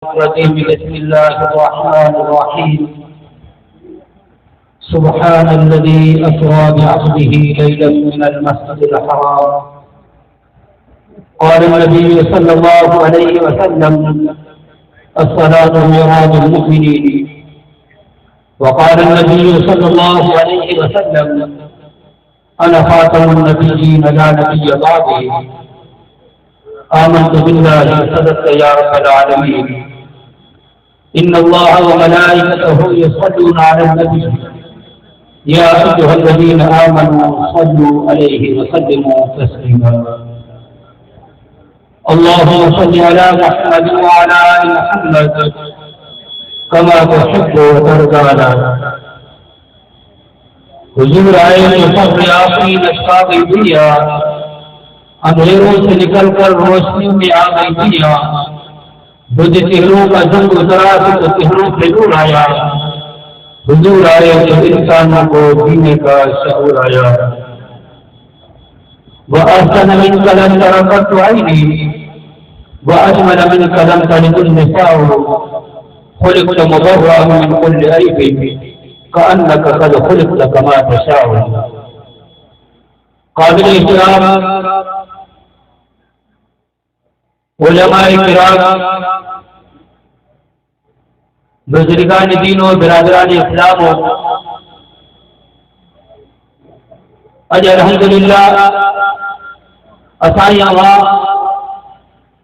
بسم الله الرحمن الرحيم. سبحان الذي أسرى بعبده ليلا من المسجد الحرام. قال النبي صلى الله عليه وسلم: الصلاة معراج المؤمنين. وقال النبي صلى الله عليه وسلم: أنا خاتم النبيين لا نبي بعدي. آمنت بالله صدقت يا رب العالمين. إن الله وملائكته يصلون على النبي يا أيها الذين آمنوا صلوا عليه وسلموا تسليما. اللهم صل على محمد وعلى آل محمد كما تحب وترضى. हुजूर आए तो फख्र आखिरी नशा गई दुनिया, अंधेरों से निकलकर रोशनी में आ गई दुनिया। बुझ चेहरों का जंग उतरा तो चेहरों से नूर आया। हुजूर आए तो इंसानों को जीने का शऊर आया। वह अहसन मिन कलम तरक़त आईनी व अजमल मिन कलम तलिदुन निसाउ खुलिक़त मुबर्रअन मिन कुल्लि ऐबिन कअन्नका क़द खुलिक़त कमा तशाउ। काबिल इहतराम उलमाए किराम, बुजुर्गान दीन और बिरादरान इस्लाम, अज अल्हम्दुलिल्लाह असाई आवा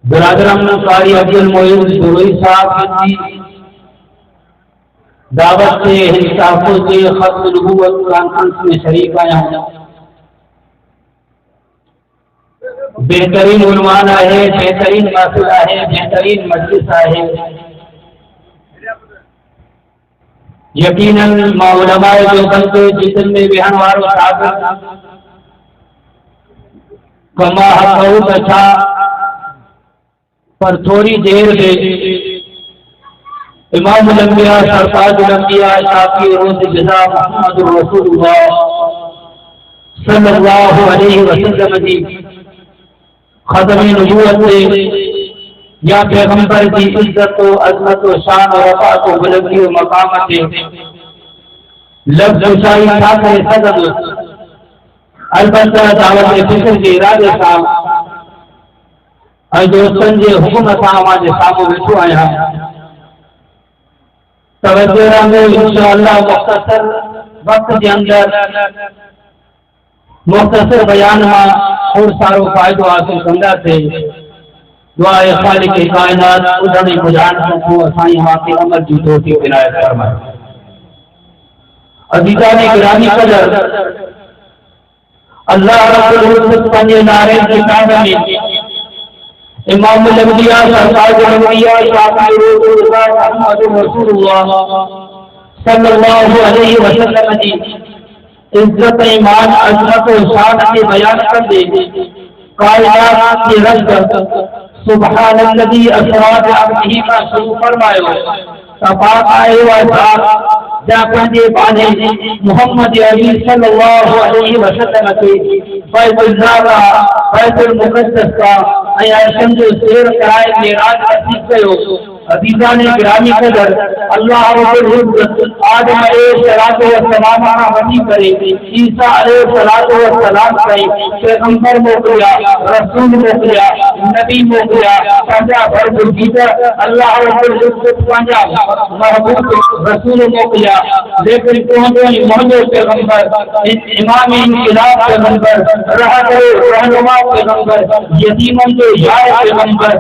बिरादरान कारी अब्दुल मोइन दुरई साहब की दावत से हिस्साफों से खत्म नबूवत कॉन्फ्रेंस में शरीक आया हूँ। बेहतरीन उन्वान है, बेहतरीन महफिल है, बेहतरीन मजलिस है। यकीनन उलमाए देवबंद के जितने में बयानवार कमा बहुत अच्छा, पर थोड़ी देर में इमाम उलंबिया सरताज उलंबिया शाफी रोज़ जज़ा मुहम्मद रसूलुल्लाह सल्लल्लाहु अलैहि वसल्लम जी खत्म नबूवत से या पैगंबर की इज्जत व अजमत व शान और वफ़ात व बुलंदी व मकामत से लफ्ज़ शाही था करे सदद अलबत्ता दावत फिक्र के इरादे सां ऐं दोस्तनि जे हुकुम सां हमारे साम्हूं वेठो आहियां। तवज्जो रखो, इंशाअल्लाह मुख्तसर वक्त के अंदर मुख्तसर बयान में और सारो फायदो हासिल कंदा थे। दुआ है खालिक कायनात उधणी बुझाण को असाई वाकई अमल जी तौफीक इनायत फरमाए। अज़ीज़ान गिरामी कदर, अल्लाह रब्बुल इज्जत पंहिंजे नारे किताब में इमाम उलंबिया सरताज उलंबिया शाफी रसूलुल्लाह मुहम्मद रसूलुल्लाह सल्लल्लाहु अलैहि वसल्लम जी इज्जत ईमान अजमत और शान के बयान कर दे कायनात के रब सुब्हानल्लज़ी असरा बिअब्दिही का शुरू फरमायो। तबाक आए व जा पंहिंजे बाने मोहम्मद अली सल्लल्लाहु अलैहि वसल्लम के बैतुल्लाह का बैतुल मुक़द्दस का ऐं जो शेर कराए मेराज नसीब कयो। अज़ीज़ान गिरामी कदर, अल्लाह रब्बुल इज्जत आदम अलैहिस्सलातु वस्सलाम का वही करे ईसा अलैहिस्सलातु वस्सलाम ताईं पैगंबर मोकिलिया, रसूल मोकिलिया, नबी मोकिलिया, पंहिंजा बरगुज़ीदा अल्लाह रब्बुल इज्जत पंहिंजा महबूब रसूल मोकिलिया। लेकिन तुंहिंजो पैगंबर इमाम इनक़िलाब पैगंबर रहनुमा पैगंबर यतीमन जो यार पैगंबर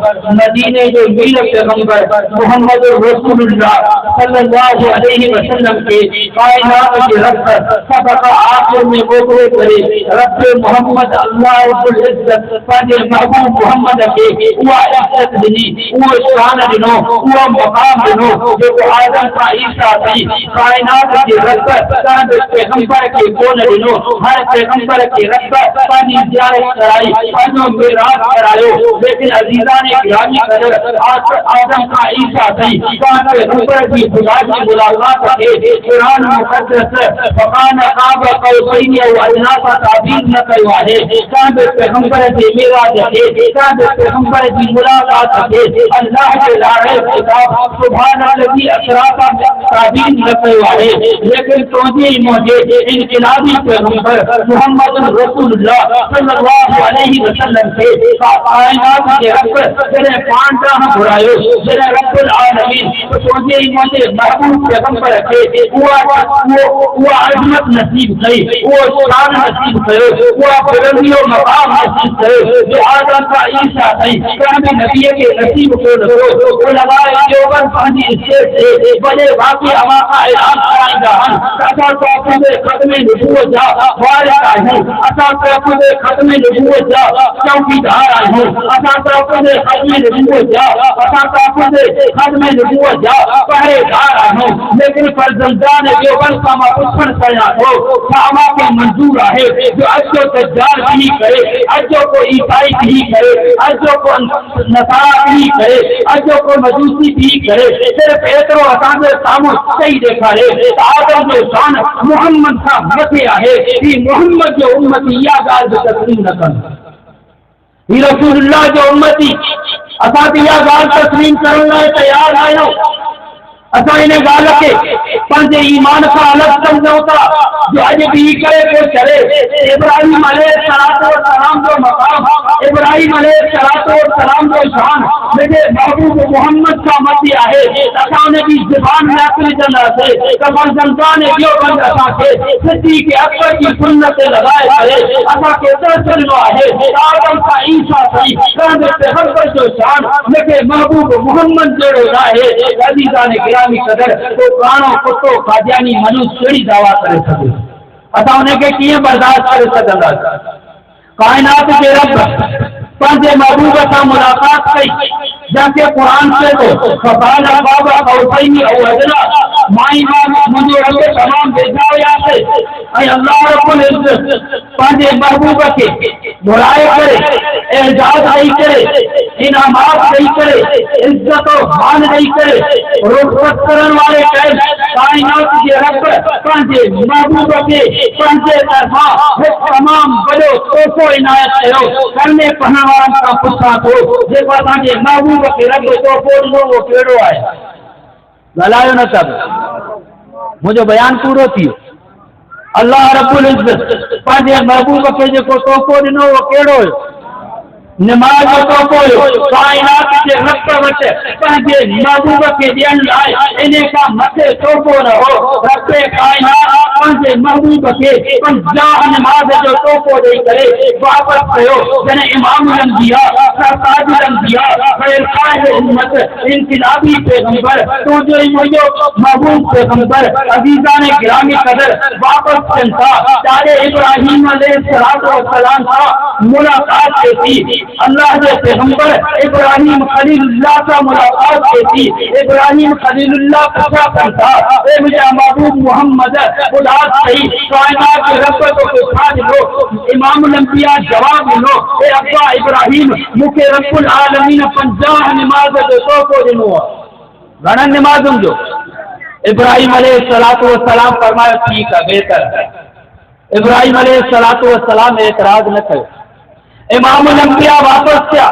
मदीने जो मीर पैगंबर मोहम्मद रसूलुल्लाह सल्लल्लाहु अलैहि वसल्लम के कायनात के रब सबका आखिर में मोकले करे रब मोहम्मद अल्लाह रब्बुल इज्जत पंहिंजे महबूब मोहम्मद के उहा इज्जत ॾिनी, उहो शान ॾिनो, उहो मक़ाम ॾिनो जेको आदम खां ईसा ताईं कायनात के रब पंहिंजे पैगंबर के कोन ॾिनो। हर पैगंबर के रब पंहिंजी ज़ियारत कराई, पंहिंजो मेराज करायो। लेकिन अज़ीज़ान गिरामी कदर, आदम का ईसा थी कान ऊपर की खुदा की मुलाकात के कुरान मुकद्दस फकान काब कौसैन व अदना का ताबीर न करवाए काब पैगंबर के मेराज के काब पैगंबर की मुलाकात के अल्लाह के लाए किताब सुभान अल्लाह असरा का ताबीर न करवाए लेकिन तोजे मुझे इनकलाबी पैगंबर मोहम्मद रसूलुल्लाह सल्लल्लाहु अलैहि वसल्लम के कायनात के रब तेरे पांच बुरायो तेरे रब्बुल आलमीन तोजे मुझे महबूब पैगंबर के वो अजमत नसीब कई वो शान नसीब कयो वो बुलंदियों मकाम नसीब कयो जो आदम का ईसा थई काने नबी के नसीब को दो वो लगाए योगन पानी से बड़े वाकई हवा का ऐलान कराएगा असा तो अपने खत्मे नबूवत जा वारिस है असा तो अपने खत्मे नबूवत जा चौकीदार है असा तो अपने खत्मे नबूवत जा असा तो अपने खत्मे नबूवत जा पहरेदार है लेकिन फरजंदान योगन का मापुछन करना हो सामा के मंजूर है जो अजो दज्जाल भी करे अजो को ईसाई भी करे अजो को नसारा भी करे अजो को मजूसी भी करे सिर्फ एतरो असांजे सामू सही देखा है आदम जो शान मोहम्मद का मथे आहे ही मोहम्मद जो उम्मती या गाल जो तस्लीम न कन ही रसूलुल्लाह जो उम्मती असां या गाल तस्लीम करण लाइ तैयार आहियूं असां इन गाल के पंहिंजे ईमान खां अलॻि सम्झूं था जो अॼु बि करे पियो चले इब्राहिम अलैहिस्सलाम जो मक़ाम इब्राहिम अलैहिस्सलाम जो शान मुंहिंजे महबूब मोहम्मद खां मथे आहे असां उन जी ज़ुबान में अकड़जंदासीं त फरज़ंदान देवबंद असांखे सिद्दीक़ अकबर जी सुन्नत ते लॻाए करे असांखे दर्शनो आहे आदम खां ईसा ताईं पंहिंजे पैगंबर जो शान मुंहिंजे महबूब मोहम्मद जहिड़ो आहे अज़ीज़ान गिरामी कदर तो कानो कुत्तो कादियानी मनुष्य कहिड़ी दावा करे सघे असां उनखे कीअं बर्दाश्त करे सघंदासीं कायनात के रब पंहिंजे महबूब सां मुलाकात कई जंहिंखे कुरान चए थो फकान काब कौसैन व अदना माई मुंहिंजो रब तमामु वेझा हुयासीं ऐं अल्लाह रब्बुल इज़्ज़त पंहिंजे महबूब खे घुराए करे एजाज़ ॾेई करे इनामात ॾेई करे इज़्ज़त मान ॾेई करे रुख़सत करण वारे टाइम कायनात जे रब पंहिंजे महबूब खे पंहिंजे तरफ़ां हिकु तमामु वॾो तोहफ़ो इनायत कयो करने पढ़ण वारनि खां पुछां थो जेको असांजे महबूब खे रब तोहफ़ो ॾिनो उहो कहिड़ो आहे ॻाल्हायो न सभु मुंहिंजो बयानु पूरो थी वियो अल्लाह रब्बुल इज़्ज़त पंहिंजे महबूब खे जेको तोहफ़ो ॾिनो उहो कहिड़ो हुयो नमाज जो तोहफ़ो हुयो कायनात जे रब वटि पंहिंजे महबूब खे ॾियण लाइ इन खां मथे तोहफ़ो न हो रब कायनात पंहिंजे महबूब खे 50 नमाज जो तोहफ़ो ॾेई करे वापसि कयो जॾहिं इमामुल अंबिया सरताजुल अंबिया ख़ैर क़ाइद उम्मत इनक़िलाबी पैगंबर तुंहिंजो ई मुंहिंजो महबूब पैगंबर अज़ीज़ान गिरामी कदर वापसि कनि था चाहे इब्राहिम अलैहिस्सलाम सां मुलाक़ात थी अल्लाह के पैगंबर इब्राहिम खलीलुल्लाह से मुलाकात की थी इब्राहिम खलीलुल्लाह पूछा करता ए मुझे महबूब मोहम्मद खुदा सही कायनात के रब को पूछा लो इमामुल अंबिया जवाब लो ए अब्बा इब्राहिम मुके रब्बुल आलमीन 50 नमाज जो तोहफ़ो ॾिनो घणनि नमाज़ुनि जो इब्राहिम अलैहिस्सलातु वस्सलाम फरमायो ठीक है बेहतर है इब्राहिम अलैहिस्सलातु वस्सलाम एतराज न कयो इमामुल अंबिया वापस किया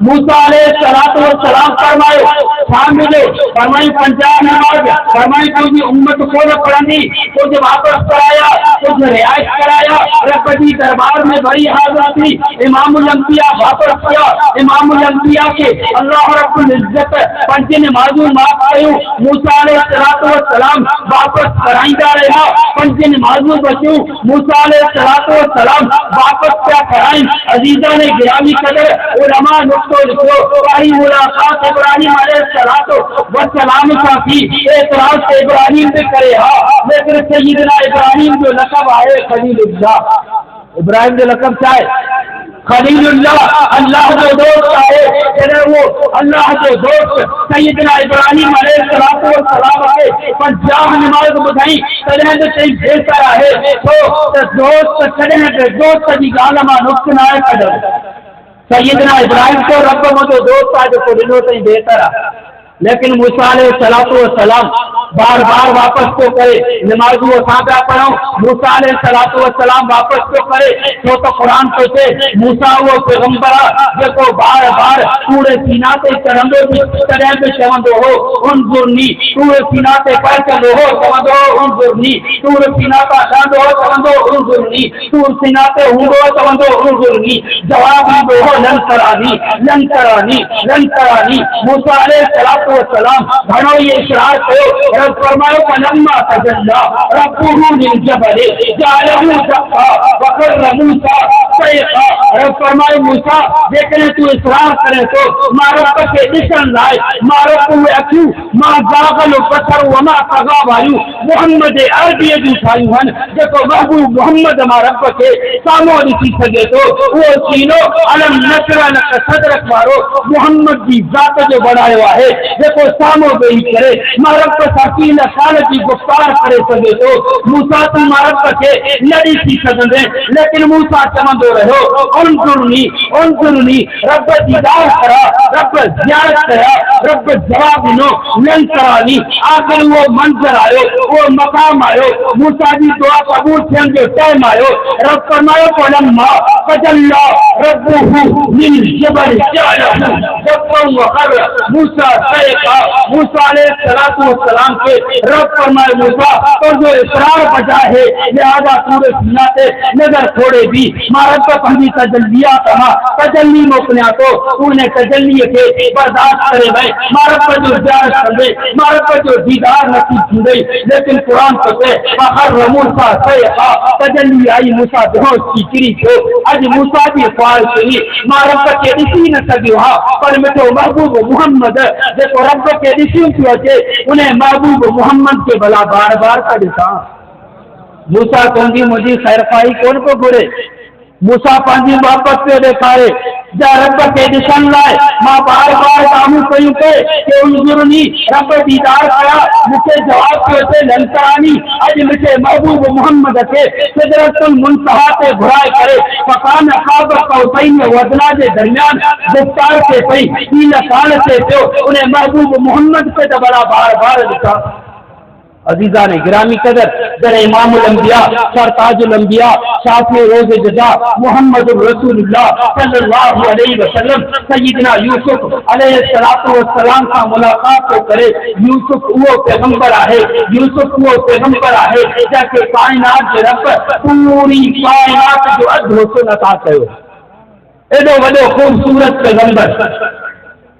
मूसा अलैहिस्सलातु वस्सलाम फरमायो मिले फरमाई 50 नमाज फरमाई तुझी उम्मत को न पढ़नी तुझे वापस कराया तुझे रियायत कराया रब की दरबार में बड़ी हाजत थी इमामुल अंबिया वापस किया इमामुल अंबिया के अल्लाह रब्बुल इज़्ज़त 5 नमाजूं माफ कयूं मूसा अलैहिस्सलातु वस्सलाम वापस कराईंदा रहा 5 नमाजूं बचियूं मूसा अलैहिस्सलातु वस्सलाम वापस क्या कराइन अजीज़ान गिरामी कदर उलमा नुक्तो लिखो पहली मुलाकात इब्राहिम अलैहिस्सलातु वस्सलाम का थी एतराज से इब्राहिम पे करे हा लेकिन सय्यदना इब्राहिम जो लक़ब आए खलीलुल्लाह इब्राहिम जो लक़ब क्या है खलीलुल्लाह अल्लाह जो दोस्त आए जॾहिं वो अल्लाह जो दोस्त सय्यदना इब्राहिम अलैहिस्सलातु वस्सलाम आए 50 नमाज़ ॿुधाई तॾहिं बि चई बेहतर आहे छो त दोस्त कॾहिं बि दोस्त जी ॻाल्हि मां नुक्स न आहे कढंदो सय्यदना इब्राहिम को रब मुंहिंजो दोस्त आहे जेको ॾिनो अथई बेहतर आहे लेकिन मूसा अलैहिस्सलाम बार बार वापस तो करे, नमाज वो सादा पढ़ो, मूसा अलैहिस्सलाम वापस तो करे, तो कुरान तो थे मूसा वो पैगंबर जेको बार बार पूरे सीना ते चढ़ंदो तॾहिं बि चवंदो हो उनजुरनी, पूरे सीना ते पहुचंदो हो चवंदो हो उनजुरनी, पूरे सीना तां लहंदो हो चवंदो उनजुरनी, पूरे सीना ते हूंदो हो चवंदो उनजुरनी, जवाब ॾींदो हो लन तरानी लन तरानी लन तरानी। मूसा अलैहिस्सलाम घणो ई इशरार कयो, रब फरमायो फलम्मा तजल्ला रब्बुहु लिल जबल जअलहु दक्का वकर्र मूसा सैक़ा। रब फरमायो मूसा जेकॾहिं तूं इसरार करे तो मां रब खे ॾिसण लाइ मां रब उहे अखियूं मां जागल बसर वमा तगा वारियूं मुहम्मद अरबीअ जूं ठाहियूं आहिनि, जेको महबूब मुहम्मद मां रब खे साम्हूं ॾिसी सघे थो, उहो सीनो अलम नशरा लक सदरक वारो मुहम्मद जी ज़ात जो बणायो आहे, जेको साम्हूं वेही करे मां रब सां 3 साल जी गुफ़्तार करे सघे थो। मूसा तूं मां रब खे न ॾिसी सघंदे, लेकिन मूसा चवंदो रहियो उनजुरनी उनजुरनी, रब दीदार करा, रब ज़ियारत कया, रब जवाब ॾिनो लन तरानी। आख़िर उहो मंज़र आयो, उहो मक़ाम आयो, मूसा जी दुआ क़बूल थियण जो टाइम आयो। रब फरमायो फलम्मा तजल्ला रब्बुहु लिल जबल जअलहु दक्कन वकर्र मूसा सैक़ा। मूसा अलैहिस्सलाम के रब फरमाए मूसा तो जो इसरार बचा है लिहाजा पूरे सीना से नजर छोड़े भी मां रब पंहिंजी तजल्लिया तव्हां तजल्ली मोकिलियां तो उन्हें तजल्लीअ खे बर्दाश्त करे वई, मां रब जो ज़ियारत कंदे मां रब जो दीदार नसीब थींदई। लेकिन कुरान तो चए वकर्र मूसा सैक़ा, तजल्ली आई मूसा बेहोश थी किरी थियो। अॼु मूसा जी ख्वाहिश हुई मां रब खे ॾिसी न सघियो हा, पर मिठो महबूब मुहम्मद जेको रब खे ॾिसी पियो अचे उन महबूब मुहम्मद के भला बार बार का ॾिसां। मूसा तुंहिंजी मुंहिंजी ख़ैरखाई कोन को घुरे, मूसा पंहिंजी मोहबत पियो ॾेखारे, जा रब खे ॾिसण लाइ मां बार बार साम्हूं कयूं के उनजुरनी, रब दीदार कया, मूंखे जवाब पियो अचे लन तरानी। अॼु मिठे महबूब मुहम्मद खे सिदरतुल मुंतहा ते घुराए करे फकान ख़ाब कौसैन वदना जे दरमियान गुफ़्तार थिए पई, 3 साल थिए पियो उन महबूब मुहम्मद खे त भला बार बार ॾिसां। अजीजा ने गिरामी कदर जरे इमामुल अंबिया सरताजुल अंबिया शाफ़ी रोज़ जज़ा मुहम्मद रसूलुल्लाह सल्लल्लाहु अलैहि वसल्लम सय्यदना यूसुफ अलैहिस्सलातु वस्सलाम का मुलाकात तो करे। यूसुफ वो पैगंबर आहे, यूसुफ वो पैगंबर आहे जैसे कायनात के रब पूरी कायनात जो अद्भुत नता कयो। एडो वडो खूबसूरत पैगंबर,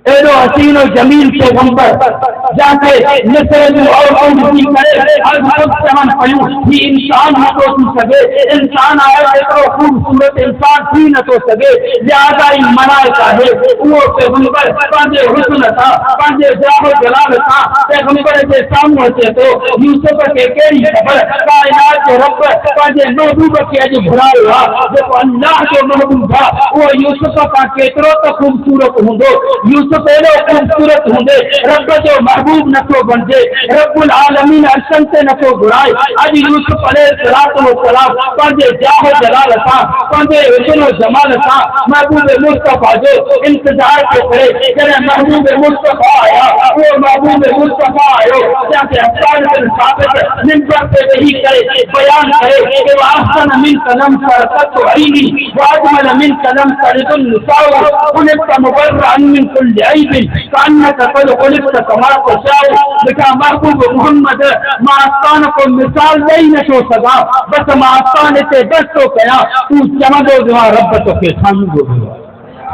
एडो हसीन और जमील पैगंबर जाके मिस्र और उनकी करे हर वक्त चमन पयूं ही इंसान न तो थी सके, इंसान आया एतिरो खूबसूरत इंसान थी न तो सके, लिहाजा ही मनाइक आहे उहो पैगंबर पंहिंजे हुस्न सां पंहिंजे जाहो जलाल सां पैगंबर जे साम्हूं अचे थो। यूसुफ खे कहिड़ी ख़बर, कायनात जो रब पंहिंजे महबूब खे अॼु घुरायो आहे, जेको अल्लाह जो महबूब आहे उहो यूसुफ खां केतिरो त ख़ूबसूरत हूंदो। यूसुफ एॾो खूबसूरत हूंदे रब जो महबूब नथो बणिजे, रब्बुल आलमीन अर्शन ते नथो घुराए। अॼु यूसुफ अलैहिस्सलातु वस्सलाम पंहिंजे जाहो जलाल सां पंहिंजे हुस्न जमाल सां महबूब मुस्तफ़ा जो इंतजार पियो करे। जॾहिं महबूब मुस्तफ़ा आया, उहो महबूब मुस्तफ़ा आयो जंहिंखे हसन बिन साबित मिंबर ते वेही करे बयान करे कि वाहसन मिन कलम सरकत अईनी वाजमल मिन कलम सरदुल निसाउ खुलिक़त मुबर्रअन मिन कुल्लि ऐबिन कान्नक क़द खुलिक़त कमा तशाउ। बेटा महबूब मुहम्मद मां आस्तान को मिसाल ॾेई नथो सघां, बसि मां आस्तान ते बस थो कयां, तूं चवंदो जो रब तोखे साम्हूं घुरियो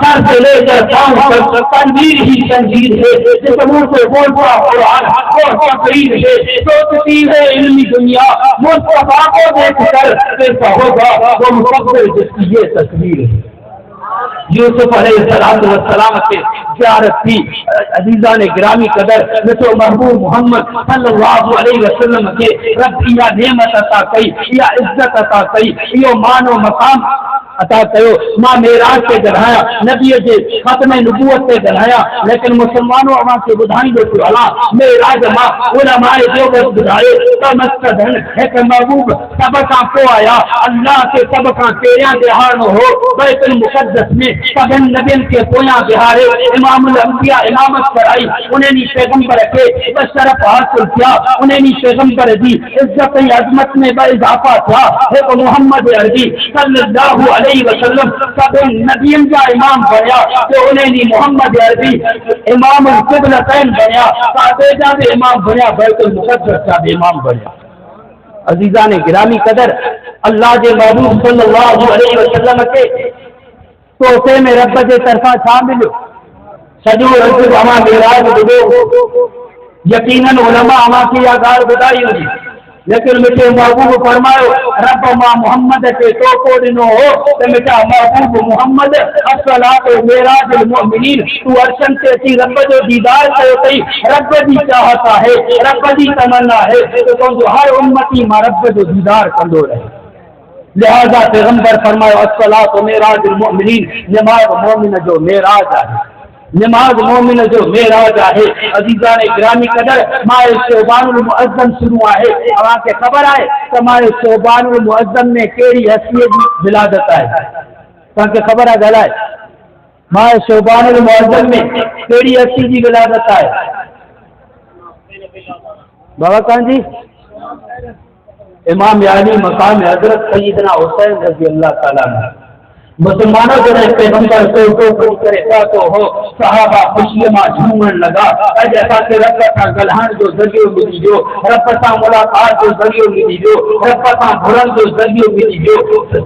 सर से लेकर पांव तक तंजीर ही तंजीर है, जिस मुंह से बोलता कुरान और तकरीर है, सोचती है इल्मी दुनिया मुस्तफा को देखकर कैसा होगा वो मुकब्बिर जिसकी ये तस्वीर है। यूसुफ अलैहिस्सलातु वस्सलाम से ज़ियारत थी। अजीजा ने गिरामी कदर मिठो महबूब मोहम्मद सल्लल्लाहु अलैहि वसल्लम के रब इहा नेमत अता कई, इहा इज्जत अता कई, इहो मान और मकाम अता कयो। मां मेराज से ॻाल्हाया, नबी जे ख़त्म नबूवत से ॻाल्हाया, लेकिन मुसलमानों अवां खे ॿुधाईंदो पियो हलां मेराज मां उलमाए देवबंद ॿुधायो त मक़सदन हिकु महबूब सभ खां पोइ आया, अल्लाह खे सभ खां पहिरियां बिहारणो हो, बैतुल मुक़द्दस में सभिनि नबियनि खे पोयां बिहारे इमामुल अंबिया इमामत कराई, उन्हनि पैगंबर खे ॿ शरफ़ हासिल थिया, उन्हनि पैगंबर जी इज़्ज़त ऐं अज़मत में ॿ इज़ाफ़ा थिया। हिकु मुहम्मद अरबी सल्लल्लाहु अलैहि वसल्लम सभिनि नबियनि जा इमाम बणिया, जो उन्हनि मुहम्मद अरबी इमामुल क़िबलतैन बणिया, काबे जा बि इमाम बणिया, बैतुल मुक़द्दस जा बि इमाम बणिया। अज़ीज़ान गिरामी क़दर, अल्लाह जे महबूब सल्लल्लाहु अलैहि वसल्लम के तोहफ़े में रब जे तरफ़ां छा मिलियो? सॼो रब अवां मेराज ॿुधो। यकीनन उलमा अवां खे इहा ॻाल्हि ॿुधाई हुई, लेकिन मिठे महबूब फरमायो रब मां मुहम्मद खे तोहफ़ो ॾिनो हो त मिठा महबूब मुहम्मद अस्सलातु मेराजुल मुमिनीन, तूं अर्शन ते अची रब जो दीदार कयो अथई। रब जी चाहत आहे, रब जी तमन्ना आहे त तुंहिंजो हर उम्मती मां रब जो दीदार कंदो रहे। लिहाज़ा पैगंबर फरमायो अस्सलातु मेराजुल मुमिनीन, नमाज़ मोमिन जो मेराज आहे, नमाज मोमिन जो मेराज आहे। अज़ीज़ान गिरामी क़दर, माह शोबानुल मुअज़्ज़म शुरू आहे। अवां खे ख़बर आहे त माह शोबानुल मुअज़्ज़म में कहिड़ी हस्तीअ जी विलादत आहे? तव्हांखे ख़बर आहे? ॻाल्हाए, माह शोबानुल मुअज़्ज़म में कहिड़ी हस्ती जी विलादत आहे? बाबा कान जी इमाम यानी मकाम हज़रत सय्यदना हुसैन रज़ी अल्लाह ताला अन्हु। मुसलमानों जॾहिं पैगंबर तो करे पहुतो हो, सहाबा ख़ुशीअ मां झूमण लॻा। अॼु असांखे रब सां ॻाल्हाइण जो ज़रियो मिली वियो, रब सां मुलाक़ात जो ज़रियो मिली वियो, रब सां घुरण जो ज़रियो मिली वियो।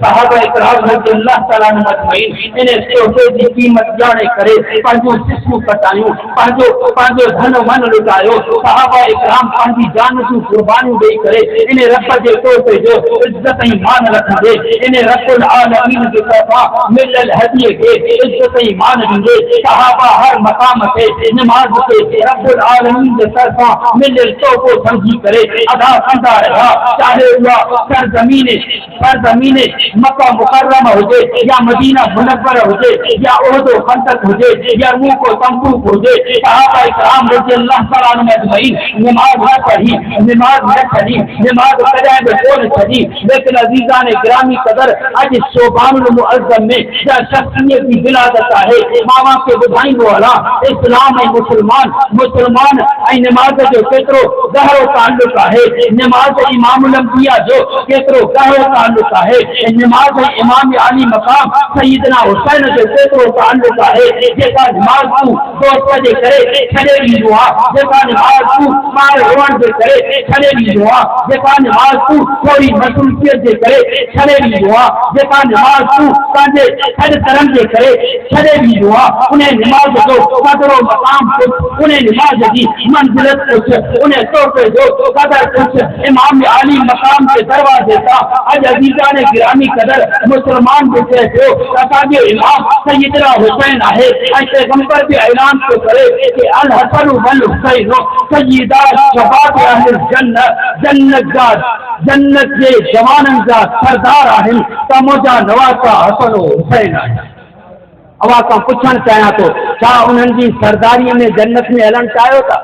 सहाबा इकराम रज़ी अल्लाह ताला अन्हुम अजमईन इन तोहफ़े जी क़ीमत ॼाणे करे पंहिंजूं सिसूं कटायूं, पंहिंजो धन वन लुटायो। सहाबा इकराम पंहिंजी जान जूं क़ुर्बानियूं ॾेई करे इन रब जे तोहफ़े जो इज़्ज़त ऐं मान रखंदे इन रब्बुल आलमीन जे तरफ़ां मिलल हदीअ खे इज़्ज़त ऐं मान ॾींदे सहाबा हर मक़ाम ते नमाज़ खे रब्बुल आलमीन जे तरफ़ां मिलल तोहफ़ो समझी करे अदा कंदा रहिया। चाहे उहा सरज़मीन मक्का मुकर्रमा हुजे या मदीना मुनव्वरा हुजे या उहद खंदक हुजे या रूक तंबूक हुजे, सहाबा इकराम रज़ी अल्लाह ताला अन्हुम अजमईन नमाज़ न पढ़ी, नमाज़ न छॾी, नमाज़ कॾहिं बि कोन छॾी। लेकिन अज़ीज़ान गिरामी क़दर, अॼु शोबानुल मुअज़्ज़म में या शख्सियत की विलादत है। मामा के ॿुधाईंदो हलां इस्लाम ऐं मुसलमान ऐं नमाज़ जो केतिरो गहरो ताल्लुक आहे, नमाज़ इमामुल अंबिया जो केतिरो गहरो ताल्लुक आहे, नमाज़ इमाम आली मकाम सय्यदना हुसैन जो केतिरो ताल्लुक आहे। जेका नमाज़ तूं दोस्त जे करे छॾे ॾींदो आहे, जेका नमाज़ तूं ॿाहिरि हुअण जे करे छॾे ॾींदो आहे, जेका नमाज़ तूं थोरी मसरूफ़ियत जे करे छॾे ॾींदो आहे, जेका नमाज़ तूं पंहिंजे हर तरह जे करे छॾे ॾींदो आहे, उन नमाज़ जो क़दर मक़ाम कुझु, उन नमाज़ जी मंज़िलत कुझु, उन तोहफ़े जो क़दर कुझु इमाम आली मक़ाम जे दरवाज़े तां अॼु अज़ीज़ान गिरामी क़दर मुसलमान बि चए पियो असांजो इमाम सय्यदना हुसैन आहे। ऐं पैगंबर बि ऐलान थो करे कि अल हसन वल हुसैन सय्यदा शबाब अहल जन्नत जन्नत जे जवाननि जा सरदार आहिनि त मुंहिंजा नवासा हसन हुसैन आहिनि। अवां खां पुछणु चाहियां थो, छा उन्हनि जी सरदारीअ में जन्नत में हलणु चाहियो था?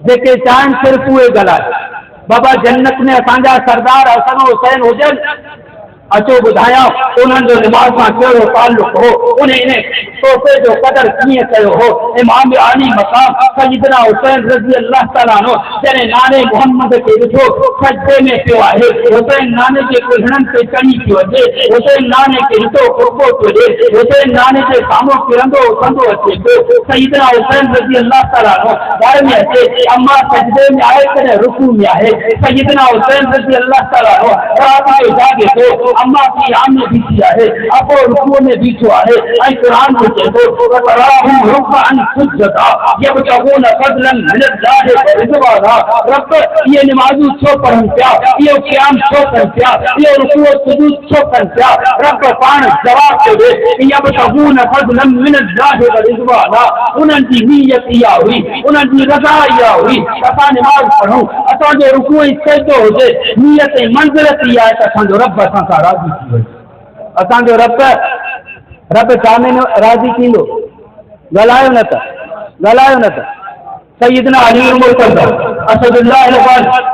जेके चाहिनि सिर्फ़ु उहे ॻाल्हाए। बाबा जन्नत में असांजा सरदार हसन हुसैन हुजनि, अचो ॿुधायां उन्हनि जो नमाज़ सां कहिड़ो ताल्लुक हो, उन तोहफ़े जो क़दर कीअं कयो हो। इमाम आली मक़ाम सय्यदना हुसैन रज़ी अल्लाह ताला अन्हु जॾहिं नाने मुहम्मद खे ॾिठो सजदे में पियो आहे, हुसैन नाने जे कुल्हड़नि ते चढ़ी पियो अचे, हुसैन नाने खे ॾिठो कुर्बो पियो ॾे, हुसैन नाने जे साम्हूं किरंदो कंदो अचे पियो। सय्यदना हुसैन रज़ी अल्लाह ताला अन्हु घर में अचे, अम्मा सजदे में आहे कॾहिं रुकू में आहे। सय्यदना हुसैन रज़ी अल्लाह ताला अन्हु रात जो जागे थो, अम्मा की आम में बीठी है, अबो रुकू में बीठो है, ऐं कुरान में चए थो वतराहुम रुकअन सुजदा यबतगून फज़लन मिन अल्लाह व रिज़वाना। रब ये नमाज़ू छो पढ़न पिया, ये क़याम छो कन पिया, ये रुकू सुजूद छो कन पिया? रब पाण जवाब थो ॾे यबतगून फज़लन मिन अल्लाह व रिज़वाना। उन्हनि जी नीयत इहा हुई, उन्हनि जी रज़ा इहा हुई, असां नमाज़ पढ़ूं, असांजो रुकू ऐं सजदो हुजे, नीयत ऐं मंज़िलत इहा आहे त असांजो रब असां सां राज़ी थी वञे। असांजो रब सामने राज़ी थींदो। ॻाल्हायो न त सैयदना अली मुर्तज़ा असदुल्लाह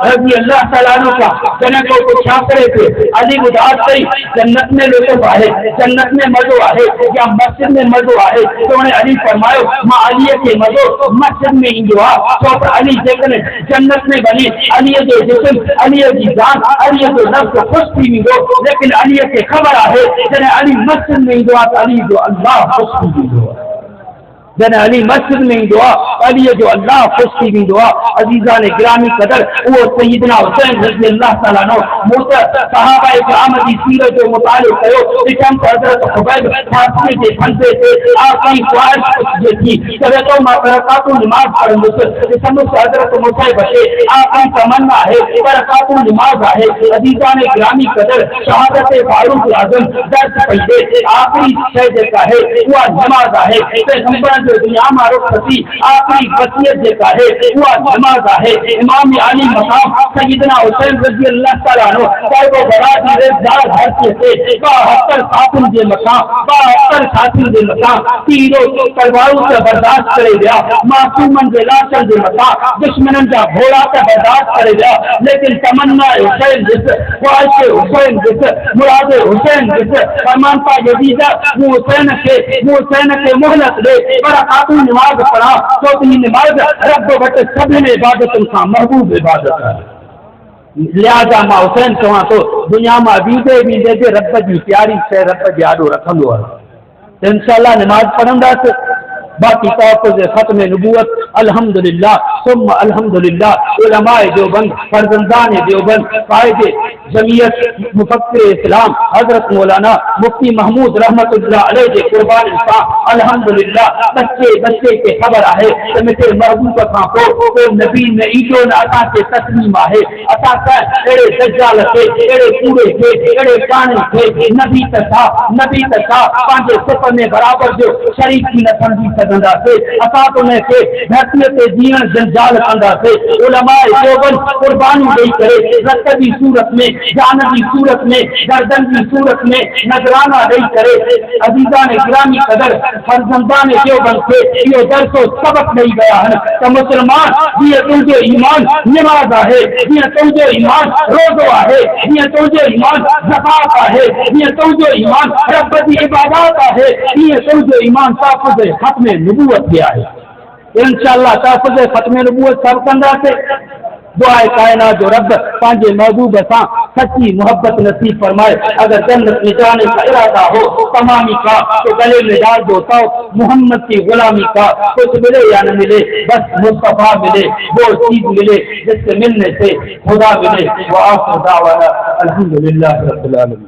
रज़ी अल्लाह तआला अन्हु का जने को पुछा करे थे अली ॿुधाए तई जन्नत में लुत्फ़ आहे, जन्नत में मज़ो आहे या मस्जिद में मज़ो आहे? तो उन्हें अली फरमायो मां अलीअ खे मज़ो मस्जिद में ईंदो आहे। छो त अली जेकॾहिं जन्नत में वञे अलीअ जो जिस्म, अलीअ जी जान, अलीअ जो नफ़्स ख़ुशि थी वेंदो। लेकिन अलीअ खे ख़बर आहे जॾहिं अली मस्जिद में ईंदो आहे त अली जो अल्लाह ख़ुशि थी वेंदो आहे। जॾहिं अली मस्जिद में ईंदो आहे अलीअ जो अल्लाह ख़ुशि थी वेंदो आहे। अज़ीज़ान गिरामी क़दर उहो सैयदना हुसैन रज़ी अल्लाह तआला अन्हु मूं त सहाबा किराम जी सीरत जो मुतालो कयो, ॾिठमि त हज़रत ख़ुबैब फातिमे जे फंदे ते आख़िरी ख्वाहिश पुछिजे थी चवे थो मां बरकातुल निमाज़ पढ़ंदुसि। ॾिसंदुसि हज़रत मुसैब खे आख़िरी तमन्ना आहे बरकातुल निमाज़ आहे। अज़ीज़ान गिरामी क़दर शहादत फारूक आज़म दर्ज पई ॾे आख़िरी शइ जेका आहे उहा नमाज़ आहे। पैगंबर दुनिया में रुख़्सती आखिरी वसीयत जेका है वह नमाज है। इमाम अली मकाम सैयदना हुसैन रज़ी अल्लाह तआला अन्हु साहिबो बरात रे ज़ाल हरके से 72 साथिन जे मकाम 72 साथिन जे मकाम तीरो तलवारों से बर्दाश्त करे विया, मासूमन जे लाशन जे मकाम दुश्मनन जा घोड़ा से बर्दाश्त करे विया। लेकिन तमन्ना हुसैन जिस ख्वाहिश हुसैन जिस मुराद हुसैन जिस फरमान पा यजीदा वो हुसैन के मोहलत दे बरकातुल निमाज़ पढ़ा। तो नमाज रब वटि सभिनी इबादतुनि खां महबूब इबादत है। लिहाजा मां हुसैन चवां तो दुनिया में वींदे जे रब जी प्यारी शइ रब जे आॾो रखंदो आहे। इंशाअल्लाह नमाज पढ़ंदासीं। बाकी तहफ़्फ़ुज़ ख़त्म नबूवत अल्हम्दुलिल्लाह सुम्मा अल्हम्दुलिल्लाह उलमाए देवबंद फर्जंदान देवबंद कायद जमीयत मुफक्किर इस्लाम हजरत मौलाना मुफ्ती महमूद रहमतुल्लाह अलैह जे कुर्बान इंसान अल्हम्दुलिल्लाह बच्चे के खबर आहे त मिठे महबूब खां पोइ नबी में ईदो न असांखे तस्लीम आहे। असां अहिड़े दज्जाल खे अहिड़े कूड़े खे अहिड़े काने खे नबी त छा पंहिंजे सिफ़ में बराबर जो शरीक थी न सम्झी सघंदासीं। असां त उनखे धरतीअ ते जीअण जंजाल कंदासीं। उलमाए देवबंद कुर्बानी ॾेई करे रत जी सूरत में जान की सूरत में गर्दन की सूरत में नजराना ॾेई करे अज़ीज़ान गिरामी क़दर फर्जंदान देवबंद खे इहो दरसो सबक ॾेई विया आहिनि त मुस्लमान जीअं तुंहिंजो ईमान नमाज़ आहे, जीअं तुंहिंजो ईमान रोज़ो आहे, जीअं तुंहिंजो ईमान ज़कात आहे, जीअं तुंहिंजो ईमान रब जी इबादत आहे, तीअं तुंहिंजो ईमान तहफ़्फ़ुज़ ख़त्म नबूवत बि आहे। इंशाअल्लाह तहफ़्फ़ुज़ ख़त्म नबूवत सभु कंदासीं। दुआ कायनात जो रब पांजे महबूब सां सच्ची मोहब्बत नसीब फरमाए। अगर जन्नत में जाने का इरादा हो तमामी का तो गले में डाल दो तो मोहम्मद की गुलामी का। कुछ मिले या न मिले बस मुस्तफा मिले, वो चीज मिले जिससे मिलने से खुदा मिले। व आखिर दावाना अल्हम्दुलिल्लाह रब्बिल आलमीन।